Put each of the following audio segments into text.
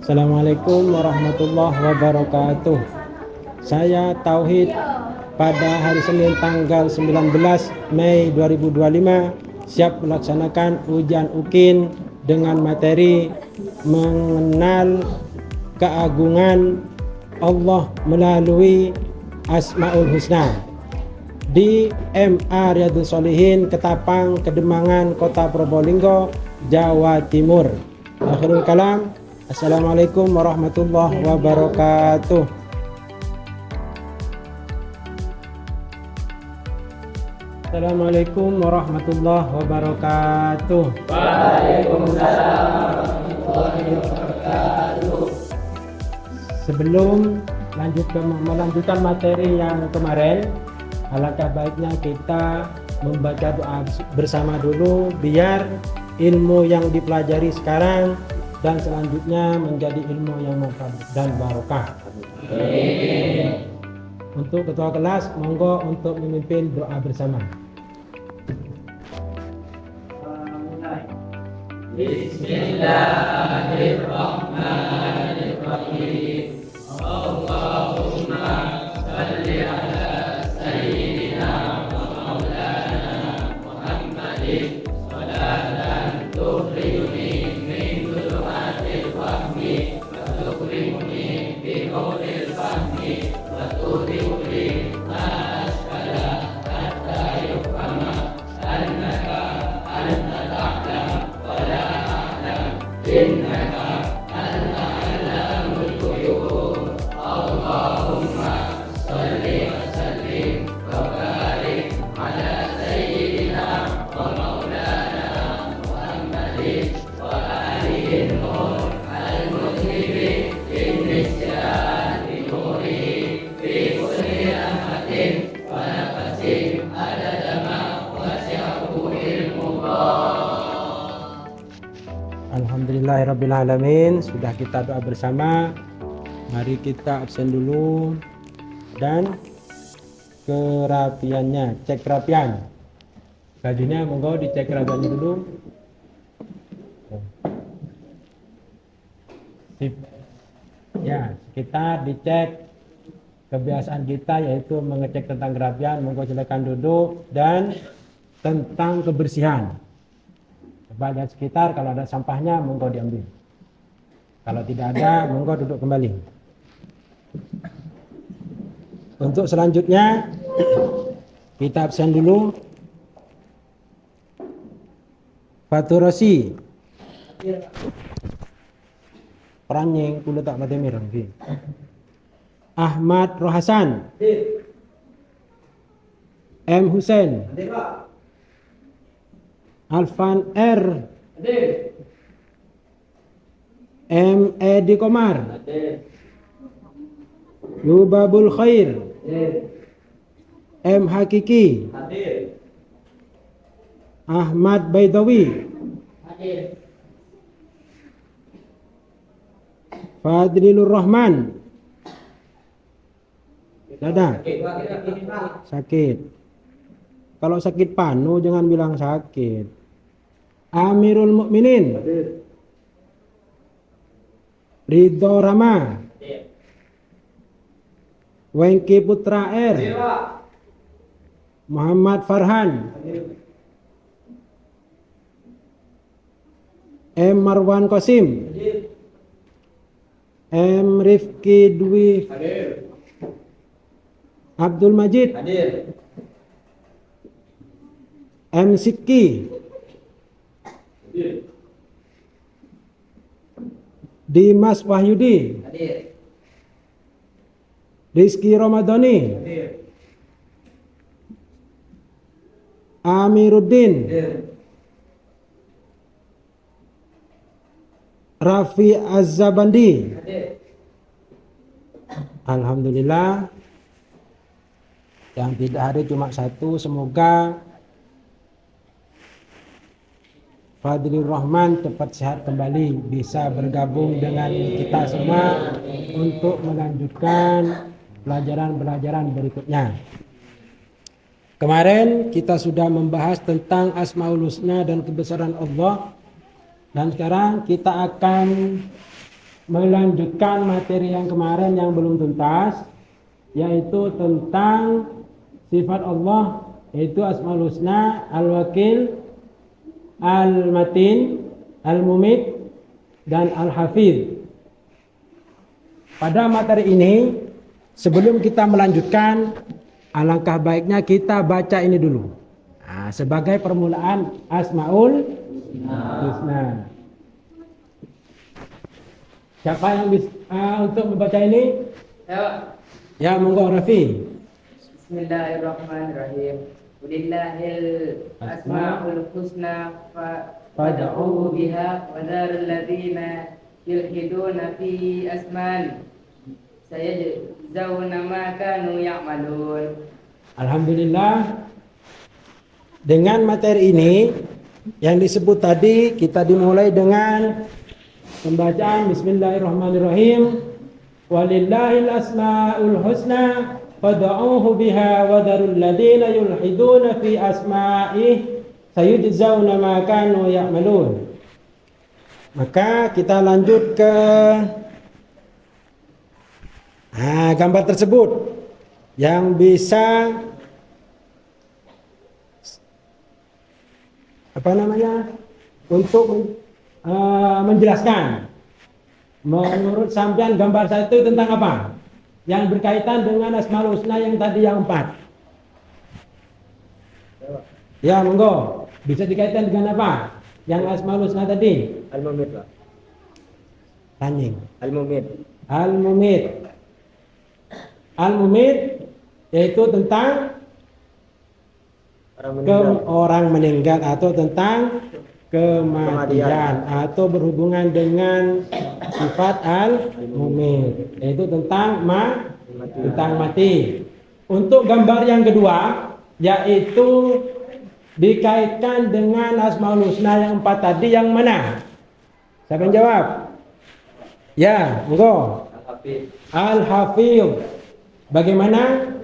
Assalamualaikum warahmatullahi wabarakatuh. Saya Tauhid pada hari Senin tanggal 19 Mei 2025 siap melaksanakan ujian UKIN dengan materi mengenal keagungan Allah melalui Asmaul Husna di MA Riyadhus Shalihin, Ketapang, Kedemangan, Kota Probolinggo, Jawa Timur. Akhirul kalam. Assalamualaikum warahmatullahi wabarakatuh. Assalamualaikum warahmatullahi wabarakatuh. Waalaikumsalam warahmatullahi wabarakatuh. Sebelum melanjutkan materi yang kemarin, alangkah baiknya kita membaca doa bersama dulu biar ilmu yang dipelajari sekarang dan selanjutnya menjadi ilmu yang manfaat dan barokah. Amin. Untuk ketua kelas, monggo untuk memimpin doa bersama. Bismillahirrahmanirrahim. Allahumma salli ala sayyidina wa maulana Muhammadin salatan tukhrijuni min dhulumatil wahmi wa tukhrijuni bi nuril fahmi wa tudhibuni ma ashkala hatta yufhama annaka anta ta'lam wa la a'lam innaka anta allamul ghuyub. Allahumma salli wa sallim wa barik ala sayyidina wa maulana Muhammadin wa alihi nur al-mudhibi bin-nisyan bi-nuri fi kulli rahmatin wa nafasin adada ma wasi'ahu ilmullah. Alhamdulillahirrabbilalamin. Sudah kita doa bersama. Mari kita absen dulu dan kerapiannya, cek kerapian. Bajunya monggo dicek kerapiannya dulu. Sip. Ya, kita dicek kebiasaan kita yaitu mengecek tentang kerapian. Monggo silakan duduk dan tentang kebersihan. Coba lihat sekitar, kalau ada sampahnya monggo diambil. Kalau tidak ada, monggo duduk kembali. Untuk selanjutnya kita absen dulu. Faturasi Pranyeng kula tak mati mirang ki. Ahmad Rohasan, M Husain, Alfan R, M Edi Komar, Lubabul Khair, M Hakiki, Ahmad Baidawi, Fadlilur Rahman. Ada? Sakit. Kalau sakit panu jangan bilang sakit. Amirul Mukminin, Ridho Rama, Wengki Putra R, Muhammad Farhan, M Marwan Qasim, M Rifki Dwi, Abdul Majid, M Sikki, Dimas Wahyudi, Rizky Ramadhani, Amiruddin, Rafi Az-Zabandi. Alhamdulillah. Yang tidak hadir cuma satu. Semoga Fadlur Rahman cepat sehat kembali, bisa bergabung dengan kita semua untuk melanjutkan pelajaran-pelajaran berikutnya. Kemarin kita sudah membahas tentang Asmaul Husna dan kebesaran Allah. Dan sekarang kita akan melanjutkan materi yang kemarin yang belum tuntas, yaitu tentang sifat Allah, yaitu Asmaul Husna, Al-Wakil, Al-Matin, Al-Mumit, dan Al-Hafidh. Pada materi ini, sebelum kita melanjutkan, alangkah baiknya kita baca ini dulu. Nah, sebagai permulaan Asmaul Husna. Siapa yang bisa untuk membaca ini? Ya, monggo Rafi. Bismillahirrahmanirrahim. Walillahil asmaul husna fad'uhu biha wa dzarul ladzina yulhiduna fi asman sayajzauna ma kanu ya'malun. Alhamdulillah, dengan materi ini yang disebut tadi, kita dimulai dengan pembacaan Bismillahirrahmanirrahim. Walillahil asmaul husna fad'uhu biha wa dzarul ladzina yulhiduna fi asma'ih sayujzauna ma kanu ya'malun. Maka kita lanjut ke gambar tersebut yang bisa untuk menjelaskan. Menurut sampean gambar satu tentang apa? Yang berkaitan dengan Asmaul Husna yang tadi yang 4. Ya, monggo. Bisa dikaitkan dengan apa? Yang Asmaul Husna tadi? Al-Mumit, Pak. Tanying. Al-Mumit. Al-Mumit. Al-Mumit yaitu tentang orang meninggal atau tentang kematian atau berhubungan dengan sifat al-mumit, yaitu tentang mati. Untuk gambar yang kedua, yaitu dikaitkan dengan Asmaul Husna yang 4 tadi, yang mana? Siapa yang jawab? Ya, monggo. Al-Hafidh. Bagaimana?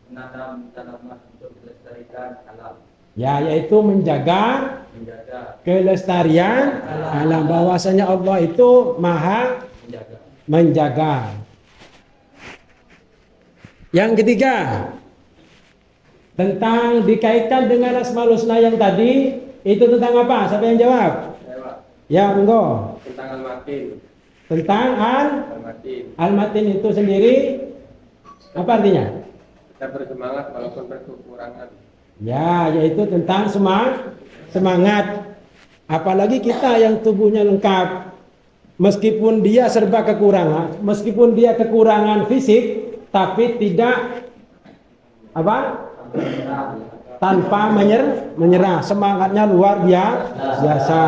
Menanam tanaman untuk melestarikan alam. Ya, yaitu menjaga kelestarian alam. Bahwasanya Allah itu maha menjaga. Yang ketiga, tentang dikaitkan dengan Asmaul Husna yang tadi, itu tentang apa? Siapa yang jawab? Ya, monggo. Tentang Al-Matin. Tentang Al-Matin. Al-Matin itu sendiri apa artinya? Kita bersemangat walaupun berkekurangan. Ya, yaitu tentang semangat. Apalagi kita yang tubuhnya lengkap, meskipun dia serba kekurangan, meskipun dia kekurangan fisik, tapi tidak tanpa menyerah, semangatnya luar biasa.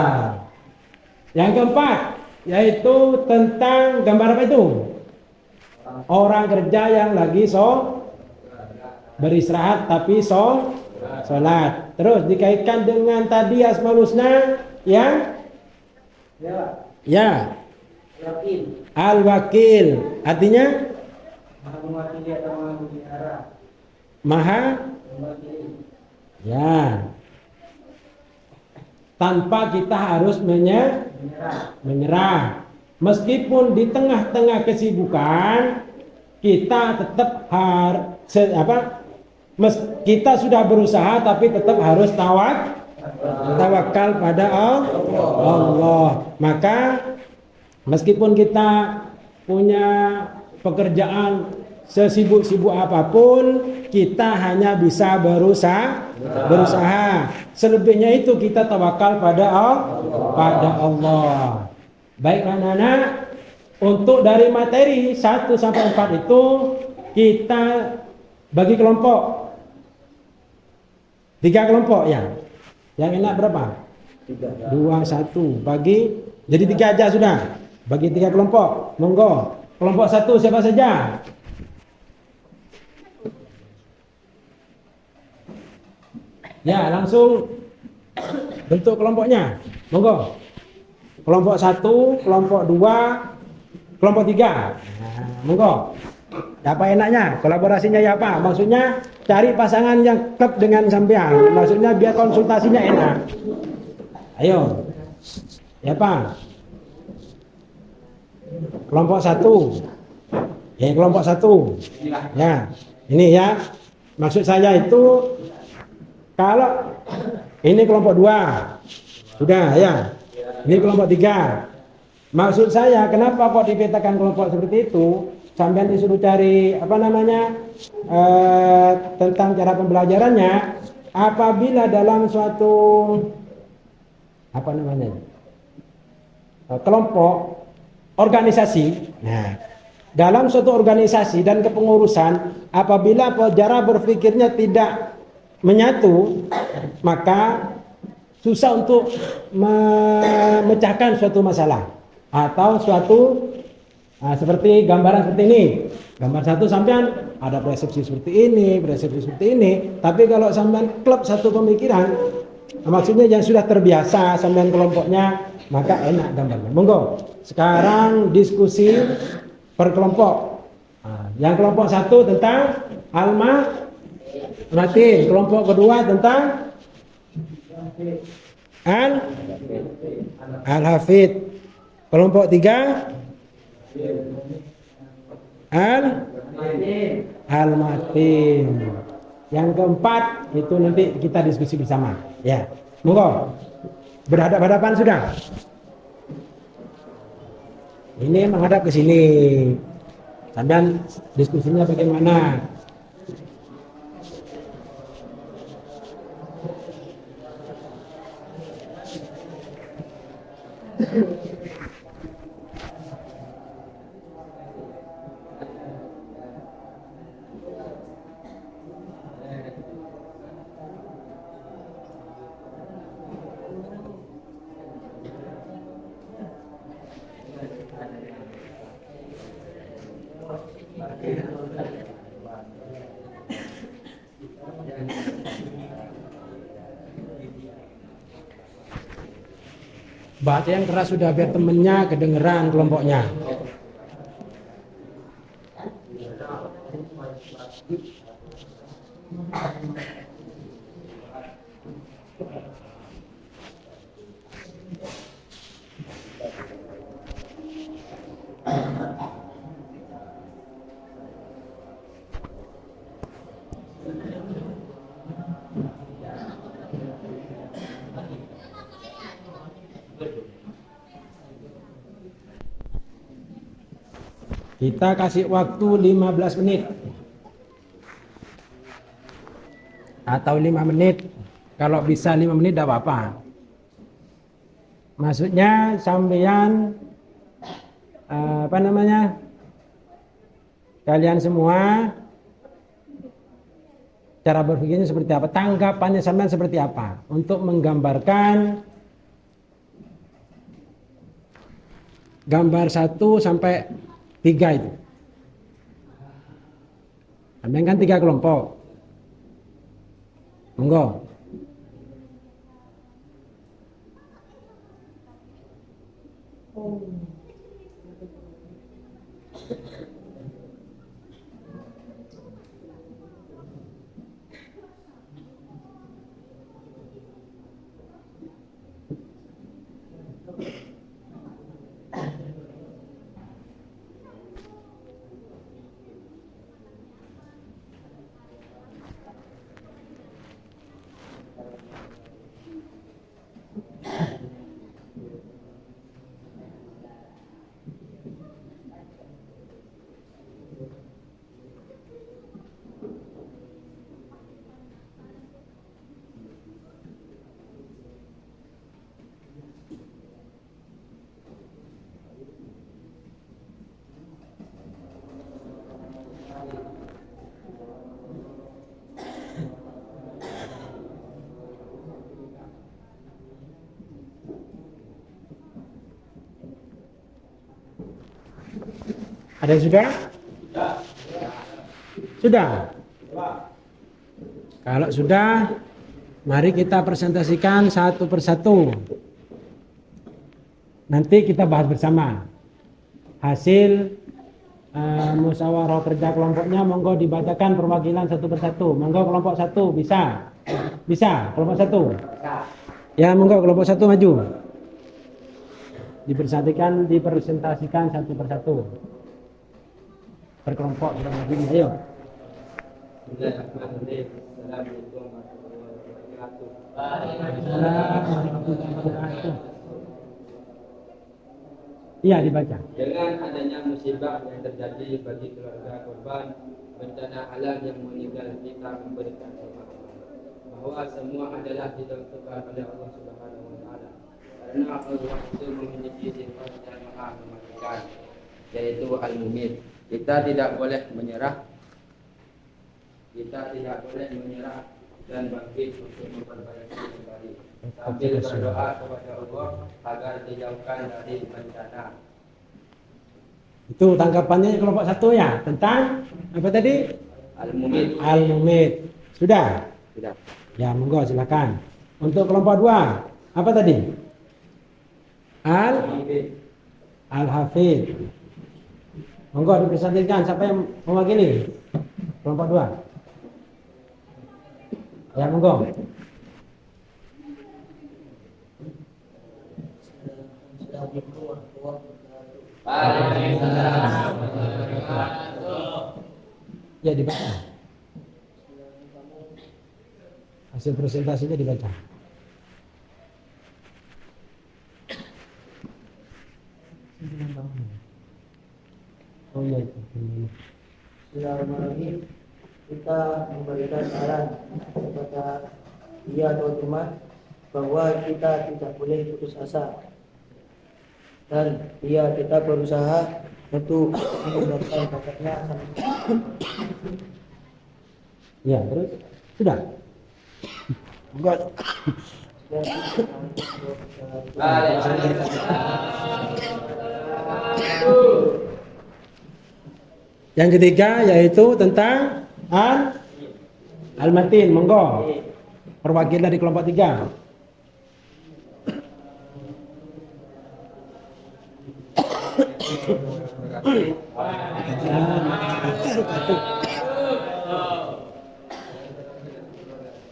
Yang keempat, yaitu tentang gambar apa itu? Orang kerja yang lagi beristirahat tapi sholat. Terus dikaitkan dengan tadi Asmaul Husna yang Al-Wakil. Artinya maha ya. Tanpa kita harus menyerah. Meskipun di tengah-tengah kesibukan, kita tetap kita sudah berusaha, tapi tetap harus tawakal pada Allah. Maka meskipun kita punya pekerjaan sesibuk-sibuk apapun, kita hanya bisa berusaha. Selebihnya itu kita tawakal pada Allah. Baiklah anak-anak, untuk dari materi 1 sampai 4 itu kita bagi kelompok. 3 kelompok ya. Yang enak berapa? 3. 2, 1 bagi. Jadi 3 aja sudah. Bagi 3 kelompok. Monggo. Kelompok 1 siapa saja? Ya, langsung bentuk kelompoknya. Monggo. Kelompok 1, kelompok 2, kelompok 3. Nah, monggo. Apa enaknya? Kolaborasinya ya apa? Maksudnya cari pasangan yang klop dengan sampean. Maksudnya biar konsultasinya enak. Ayo. Ya Pak. kelompok satu. Kelompok satu. Ya, ini ya. Maksud saya itu kalau ini kelompok 2. Sudah ya. Ini kelompok 3. Maksud saya kenapa kok dipetakan kelompok seperti itu? Sampai disuruh cari tentang cara pembelajarannya apabila dalam suatu kelompok organisasi. Nah, dalam suatu organisasi dan kepengurusan apabila cara berpikirnya tidak menyatu, maka susah untuk memecahkan suatu masalah atau seperti gambaran seperti ini. Gambar satu sampean ada persepsi seperti ini, persepsi seperti ini. Tapi kalau sampean klub satu pemikiran, maksudnya yang sudah terbiasa sampean kelompoknya, maka enak gambarnya. Monggo. Sekarang diskusi per kelompok. Yang kelompok satu tentang al-matin, kelompok kedua tentang al-hafid, kelompok 3 al-matin. Yang keempat itu nanti kita diskusi bersama. Ya, monggo. Berhadap-hadapan sudah. Ini menghadap ke sini. Sampean diskusinya bagaimana? Bahasa yang keras sudah biar temennya kedengeran kelompoknya. Kita kasih waktu 15 menit atau 5 menit. Kalau bisa 5 menit tidak apa-apa. Maksudnya sampean kalian semua cara berpikirnya seperti apa, tanggapannya sampean seperti apa untuk menggambarkan gambar 1 sampai 3 itu. Sampean kan 3 kelompok. Monggo. Ada yang sudah? Sudah? Kalau sudah, mari kita presentasikan satu persatu. Nanti kita bahas bersama. Hasil musyawarah kerja kelompoknya monggo dibacakan perwakilan satu persatu. Monggo kelompok 1 bisa? Bisa? Kelompok 1? Ya, monggo kelompok 1 maju. dipresentasikan satu persatu. Per kelompok kita begini, ayo. Bismillahirrahmanirrahim. Assalamualaikum warahmatullahi wabarakatuh. Iya, dibaca. Dengan adanya musibah yang terjadi bagi keluarga korban bencana alam yang meninggal, kita memberikan pemahaman bahwa semua adalah ditentukan oleh Allah Subhanahu wa taala. Karena Allah itu memiliki sifat yang maha mematikan, yaitu al-mumit. Kita tidak boleh menyerah. Kita tidak boleh menyerah dan bangkit untuk memperbaiki kembali. Sambil berdoa kepada Allah agar dijauhkan dari bencana. Itu tanggapannya kelompok satu ya, tentang apa tadi? Al-mumit. Al-mumit. Sudah? Sudah. Ya, monggo silakan. Untuk kelompok dua, apa tadi? Al-hafid. Monggo dipresentasikan siapa yang mewakili kelompok dua. Ya, monggo. Ya, dibaca. Hasil presentasinya dibaca. Oh iya itu. Bismillahirrahmanirrahim. Kita memberikan saran kepada dia atau teman bahwa kita tidak boleh putus asa dan dia kita berusaha untuk mengembangkan bakatnya. Ya, terus sudah. Enggak. Yang ketiga yaitu tentang al-matin, monggo. Perwakilan dari kelompok 3.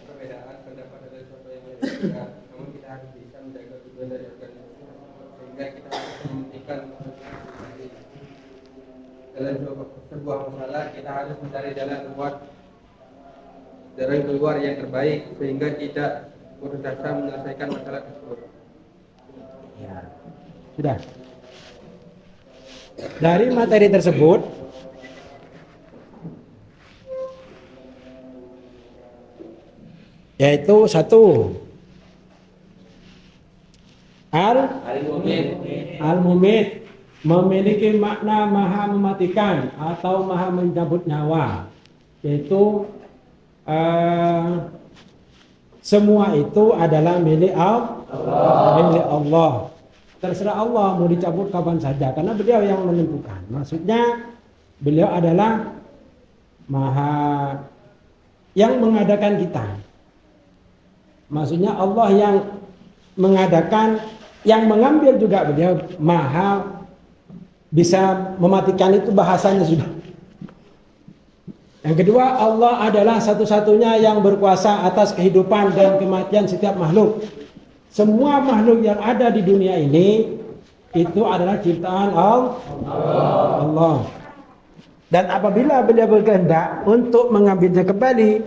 Perbedaan pendapat dari siapa yang berbeda, namun kita harus bisa menjaga tujuan dari organisasi sehingga kita harus membuktikan dalam sebuah masalah kita harus mencari jalan keluar yang terbaik sehingga tidak putus asa menyelesaikan masalah tersebut. Ya. Sudah. Dari materi tersebut yaitu satu al-mumit memiliki makna maha mematikan atau maha mencabut nyawa, yaitu semua itu adalah milik Allah. Terserah Allah mau dicabut kapan saja karena beliau yang menentukan. Maksudnya beliau adalah maha yang mengadakan kita. Maksudnya Allah yang mengadakan, yang mengambil juga beliau maha bisa mematikan, itu bahasanya sudah. Yang kedua, Allah adalah satu-satunya yang berkuasa atas kehidupan dan kematian setiap makhluk. Semua makhluk yang ada di dunia ini itu adalah ciptaan Allah. Dan apabila beliau berkehendak untuk mengambilnya kembali,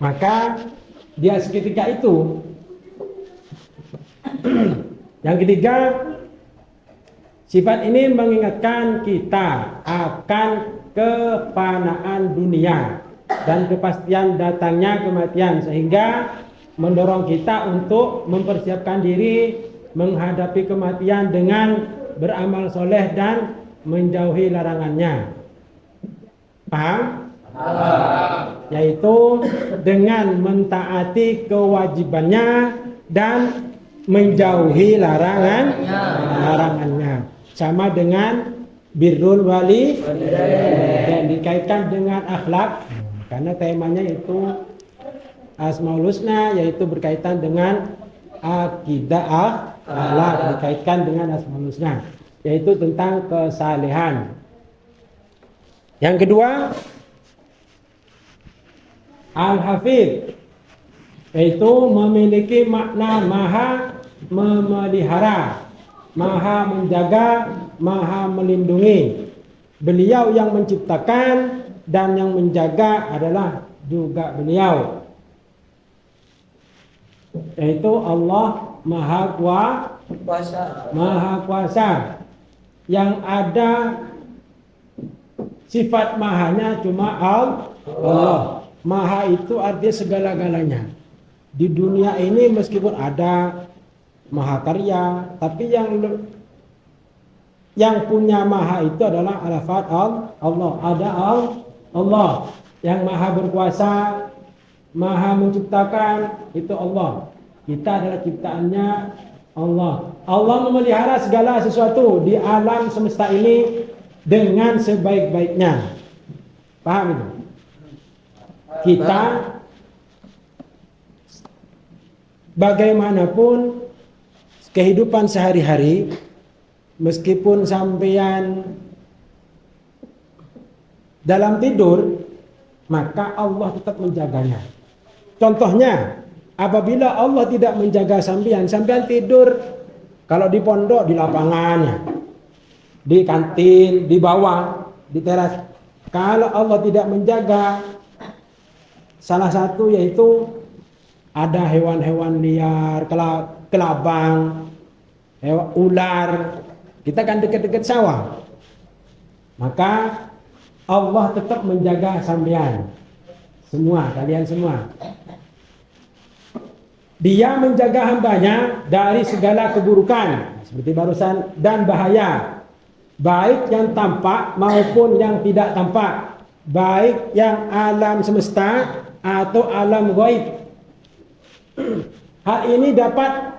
maka dia seketika itu. Yang ketiga, sifat ini mengingatkan kita akan kefanaan dunia dan kepastian datangnya kematian, sehingga mendorong kita untuk mempersiapkan diri menghadapi kematian dengan beramal soleh dan menjauhi larangannya. Paham? Yaitu dengan mentaati kewajibannya dan menjauhi larangannya. Sama dengan birrul wali dan dikaitkan dengan akhlak, karena temanya itu Asmaul Husna, yaitu berkaitan dengan akidah akhlak, dikaitkan dengan Asmaul Husna, yaitu tentang kesalehan. Yang kedua, al-hafidh, yaitu memiliki makna maha memelihara Maha menjaga, Maha melindungi. Beliau yang menciptakan dan yang menjaga adalah juga beliau, yaitu Allah Maha Kuasa. Yang ada sifat mahanya cuma Allah. Maha itu artinya segala-galanya. Di dunia ini meskipun ada mahakarya, tapi yang punya maha itu adalah alafat Allah. Ada Allah yang maha berkuasa, maha menciptakan, itu Allah. Kita adalah ciptaannya Allah. Allah memelihara segala sesuatu di alam semesta ini dengan sebaik-baiknya. Paham itu? Kita bagaimanapun kehidupan sehari-hari, meskipun sampean dalam tidur, maka Allah tetap menjaganya. Contohnya, apabila Allah tidak menjaga sampean tidur, kalau di pondok, di lapangan, di kantin, di bawah, di teras. Kalau Allah tidak menjaga, salah satu yaitu ada hewan-hewan liar, kelabang, ular, kita kan dekat-dekat sawah. Maka Allah tetap menjaga sampean semua, kalian semua. Dia menjaga hambanya dari segala keburukan, seperti barusan, dan bahaya, baik yang tampak maupun yang tidak tampak, baik yang alam semesta atau alam gaib. Hal ini dapat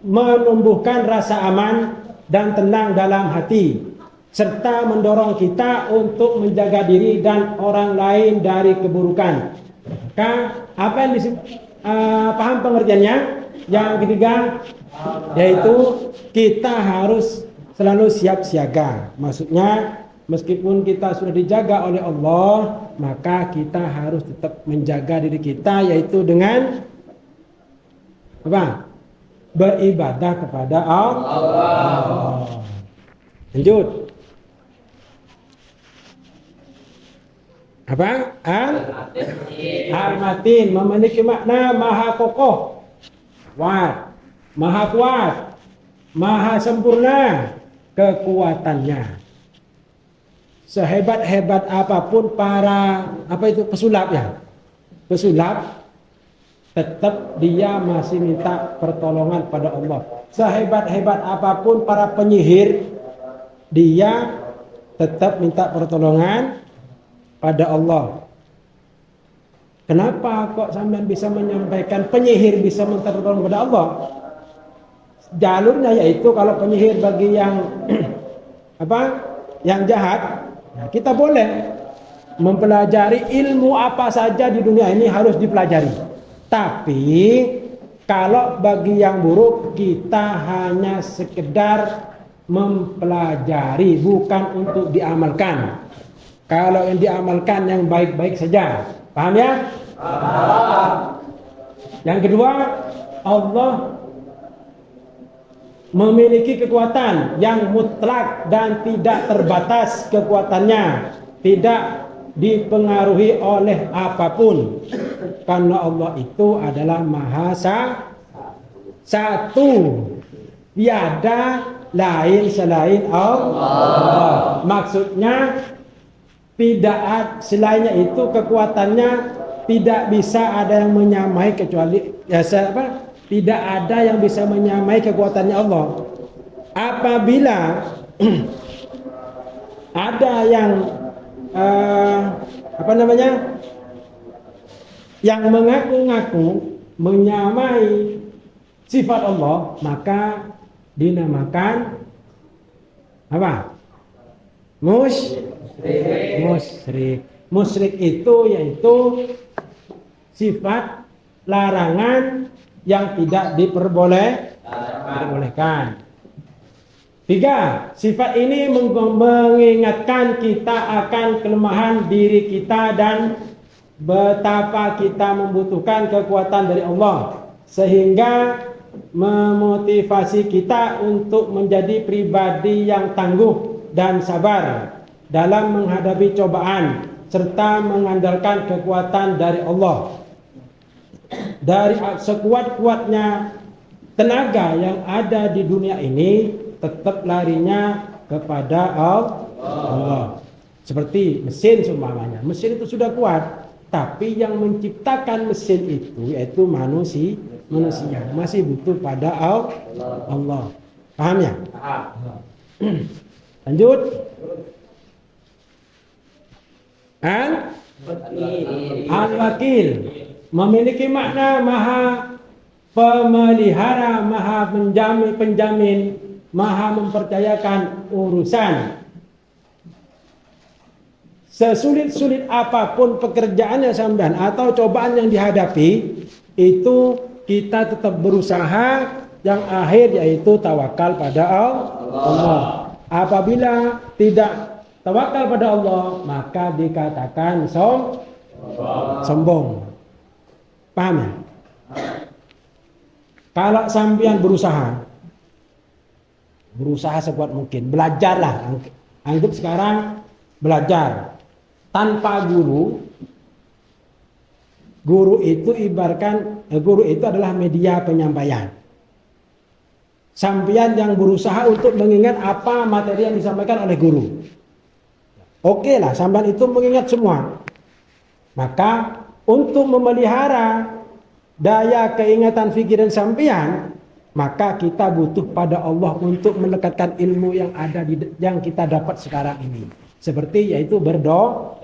menumbuhkan rasa aman dan tenang dalam hati, serta mendorong kita untuk menjaga diri dan orang lain dari keburukan. Maka apa yang paham pengertiannya? Yang ketiga, yaitu kita harus selalu siap siaga. Maksudnya, meskipun kita sudah dijaga oleh Allah, maka kita harus tetap menjaga diri kita, yaitu dengan apa? Beribadah kepada Allah. Lanjut. Apa? Al-Matin memiliki makna maha kokoh, maha kuat, maha sempurna kekuatannya. Sehebat-hebat apapun para pesulap, tetap dia masih minta pertolongan pada Allah. Sehebat-hebat apapun para penyihir, dia tetap minta pertolongan pada Allah. Kenapa kok sampean bisa menyampaikan penyihir bisa minta pertolongan pada Allah? Jalurnya yaitu kalau penyihir bagi yang yang jahat, nah kita boleh mempelajari ilmu apa saja di dunia ini harus dipelajari. Tapi kalau bagi yang buruk, kita hanya sekedar mempelajari, bukan untuk diamalkan. Kalau yang diamalkan yang baik-baik saja. Paham ya? Paham. Yang kedua, Allah memiliki kekuatan yang mutlak dan tidak terbatas kekuatannya, tidak dipengaruhi oleh apapun, karena Allah itu adalah maha satu, tiada lain selain Allah. Maksudnya tidak selainnya itu kekuatannya tidak bisa ada yang menyamai kecuali tidak ada yang bisa menyamai kekuatannya Allah. Apabila ada yang yang mengaku-ngaku menyamai sifat Allah, maka dinamakan apa? Musyrik. Musyrik itu yaitu sifat larangan yang tidak diperbolehkan. 3. Sifat ini mengingatkan kita akan kelemahan diri kita dan betapa kita membutuhkan kekuatan dari Allah, sehingga memotivasi kita untuk menjadi pribadi yang tangguh dan sabar dalam menghadapi cobaan serta mengandalkan kekuatan dari Allah. Dari sekuat-kuatnya tenaga yang ada di dunia ini tetap larinya kepada Allah. Seperti mesin seumpamanya. Mesin itu sudah kuat, tapi yang menciptakan mesin itu yaitu manusia masih butuh pada Allah. Paham ya? Lanjut. Al-Wakil memiliki makna maha pemelihara, maha penjamin, maha mempercayakan urusan. Sesulit-sulit apapun pekerjaannya sampean atau cobaan yang dihadapi, itu kita tetap berusaha, yang akhir yaitu tawakal pada Allah. Apabila tidak tawakal pada Allah, maka dikatakan sombong. Paham ya? Kalau sampean berusaha sekuat mungkin, belajarlah. Anggap sekarang belajar tanpa guru itu guru itu adalah media penyampaian. Sampean yang berusaha untuk mengingat apa materi yang disampaikan oleh guru. Oke lah, sampean itu mengingat semua. Maka untuk memelihara daya keingatan pikiran sampean, maka kita butuh pada Allah untuk melekatkan ilmu yang ada yang kita dapat sekarang ini. Seperti yaitu berdoa.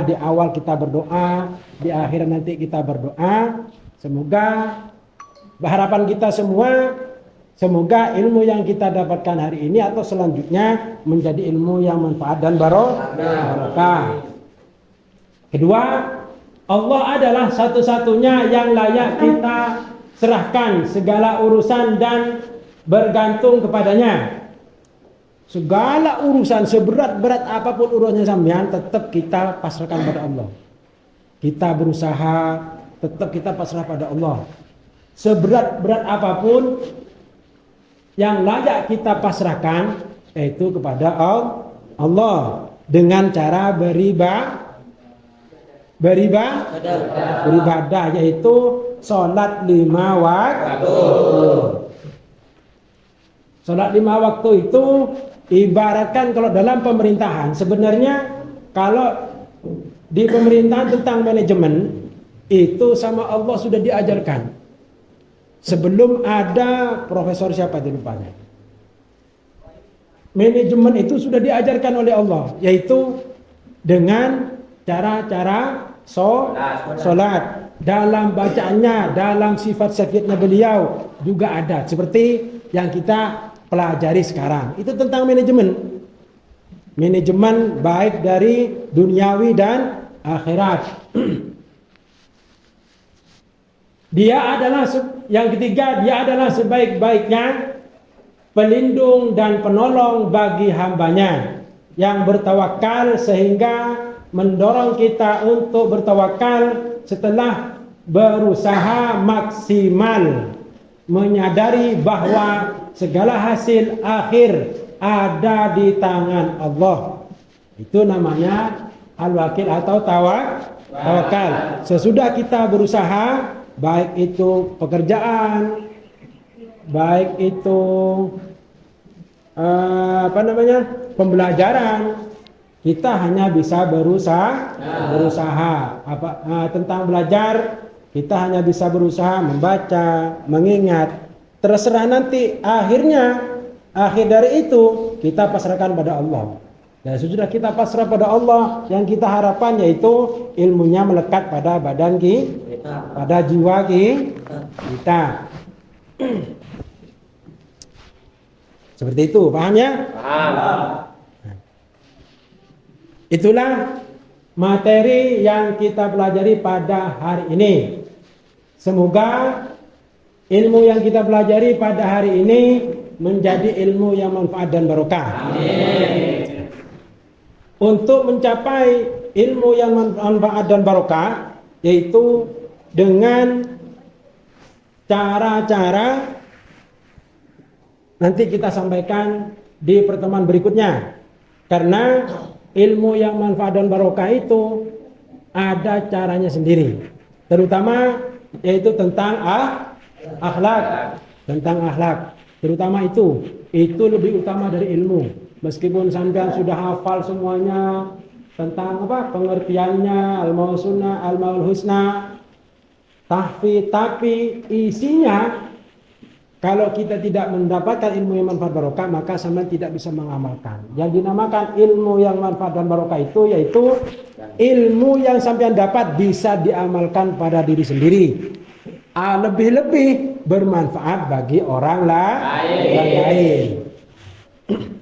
Di awal kita berdoa, di akhir nanti kita berdoa. Semoga harapan kita semua, semoga ilmu yang kita dapatkan hari ini atau selanjutnya menjadi ilmu yang manfaat dan barokah. Kedua, Allah adalah satu-satunya yang layak kita serahkan segala urusan dan bergantung kepadanya. Segala urusan, seberat-berat apapun urusannya sampean, tetap kita pasrahkan pada Allah. Kita berusaha, tetap kita pasrah pada Allah. Seberat-berat apapun yang layak kita pasrahkan, yaitu kepada Allah. Dengan cara beribadah, yaitu sholat 5 waktu. Sholat 5 waktu itu ibaratkan kalau dalam pemerintahan, sebenarnya kalau di pemerintahan tentang manajemen itu sama Allah sudah diajarkan sebelum ada profesor siapa itu lupanya. Manajemen itu sudah diajarkan oleh Allah, yaitu dengan cara-cara sholat, dalam bacaannya, dalam sifat-sifatnya beliau juga ada seperti yang kita pelajari sekarang. Itu tentang manajemen baik dari duniawi dan akhirat. Dia adalah yang ketiga, dia adalah sebaik-baiknya pelindung dan penolong bagi hambanya yang bertawakal, sehingga mendorong kita untuk bertawakal setelah berusaha maksimal, menyadari bahwa segala hasil akhir ada di tangan Allah. Itu namanya al-wakil atau tawakal. Sesudah kita berusaha, baik itu pekerjaan, baik itu pembelajaran, kita hanya bisa berusaha. Tentang belajar, kita hanya bisa berusaha membaca, mengingat. Terserah nanti akhir dari itu kita pasrahkan pada Allah. Dan sesudah kita pasrah pada Allah, yang kita harapkan yaitu ilmunya melekat pada badan kita, pada jiwa kita. Seperti itu, paham ya? Paham. Itulah materi yang kita pelajari pada hari ini. Semoga ilmu yang kita pelajari pada hari ini menjadi ilmu yang manfaat dan barokah. Amin. Untuk mencapai ilmu yang manfaat dan barokah, yaitu dengan cara-cara nanti kita sampaikan di pertemuan berikutnya. Karena ilmu yang manfaat dan barokah itu ada caranya sendiri. Terutama yaitu tentang akhlak, tentang akhlak. Terutama itu lebih utama dari ilmu. Meskipun sampean sudah hafal semuanya tentang pengertiannya, al-maul sunnah, al-maul husna, tapi isinya kalau kita tidak mendapatkan ilmu yang manfaat barokah, maka sampean tidak bisa mengamalkan. Yang dinamakan ilmu yang manfaat dan barokah itu yaitu ilmu yang sampean dapat bisa diamalkan pada diri sendiri. Lebih-lebih bermanfaat bagi orang lain.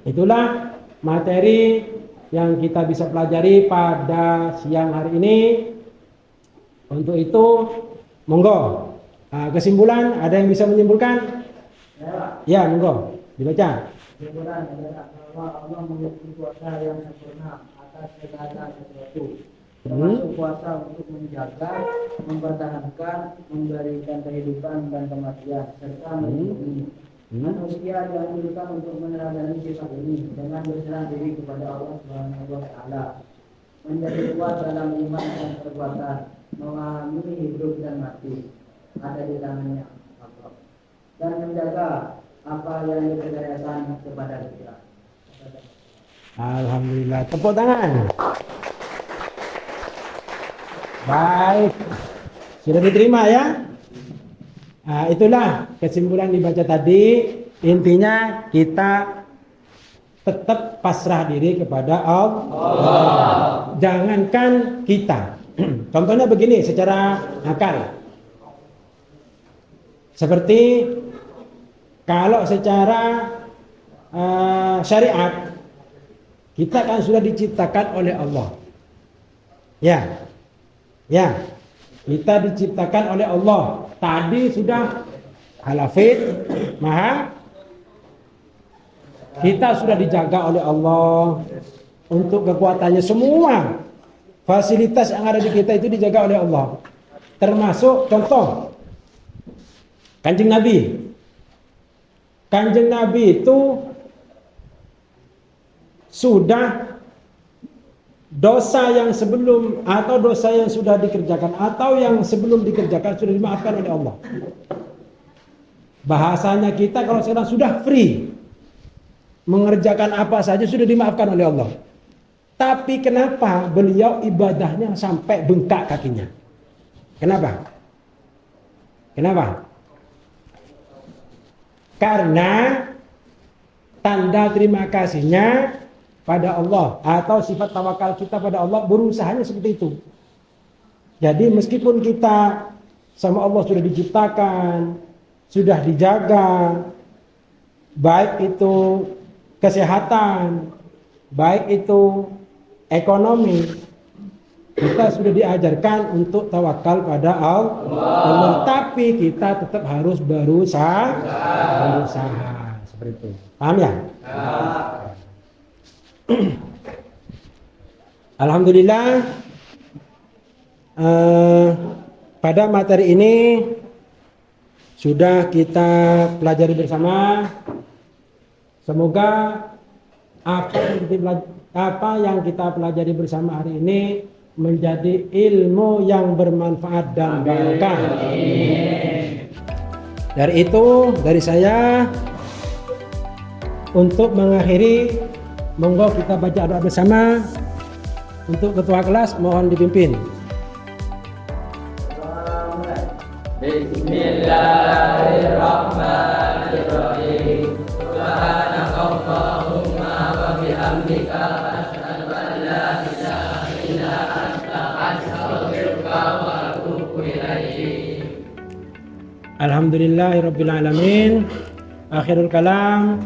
Itulah materi yang kita bisa pelajari pada siang hari ini. Untuk itu, monggo. Kesimpulan, ada yang bisa menyimpulkan? Ya, monggo. Dibaca. Kesimpulan adalah bahwa Allah memiliki kuasa yang sempurna atas segala sesuatu. Termasuk kuasa untuk menjaga, mempertahankan, memberikan kehidupan dan kematian, serta melindungi. Manusia dianjurkan untuk meneladani sifat ini dengan berserah diri kepada Allah Subhanahu wa Ta'ala, menjadi kuat dalam iman dan perbuatan, memahami hidup dan mati ada di tangannya Allah, dan menjaga apa yang dipercayakan kepada kita. Alhamdulillah, tepuk tangan. Baik, sudah diterima ya. Itulah kesimpulan dibaca tadi. Intinya kita tetap pasrah diri kepada Allah. Jangankan kita. Contohnya begini secara akal. Seperti kalau secara syariat kita kan sudah diciptakan oleh Allah. Ya, kita diciptakan oleh Allah. Tadi sudah halafid, maha. Kita sudah dijaga oleh Allah untuk kekuatannya semua. Fasilitas yang ada di kita itu dijaga oleh Allah. Termasuk contoh Kanjeng Nabi. Kanjeng Nabi itu sudah dosa yang sebelum atau dosa yang sudah dikerjakan atau yang sebelum dikerjakan sudah dimaafkan oleh Allah. Bahasanya kita kalau sekarang sudah free, mengerjakan apa saja sudah dimaafkan oleh Allah. Tapi kenapa beliau ibadahnya sampai bengkak kakinya? Kenapa? Karena tanda terima kasihnya pada Allah atau sifat tawakal kita pada Allah berusahanya seperti itu. Jadi meskipun kita sama Allah sudah diciptakan, sudah dijaga, baik itu kesehatan, baik itu ekonomi, kita sudah diajarkan untuk tawakal pada Allah. Tapi kita tetap harus berusaha. Seperti itu. Paham ya? Alhamdulillah, pada materi ini sudah kita pelajari bersama. Semoga apa yang kita pelajari bersama hari ini menjadi ilmu yang bermanfaat dan barokah. Dari itu, dari saya untuk mengakhiri, monggo kita baca doa bersama. Untuk ketua kelas mohon dipimpin. Bismillahirrahmanirrahim. Subhanakallahumma wa bihamdika asyhadu an la ilaha illa anta astaghfiruka wa atubu ilaik. Alhamdulillahirabbil alamin. Akhirul kalam.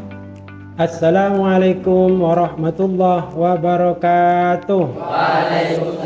Assalamualaikum warahmatullahi wabarakatuh. Waalaikumsalam.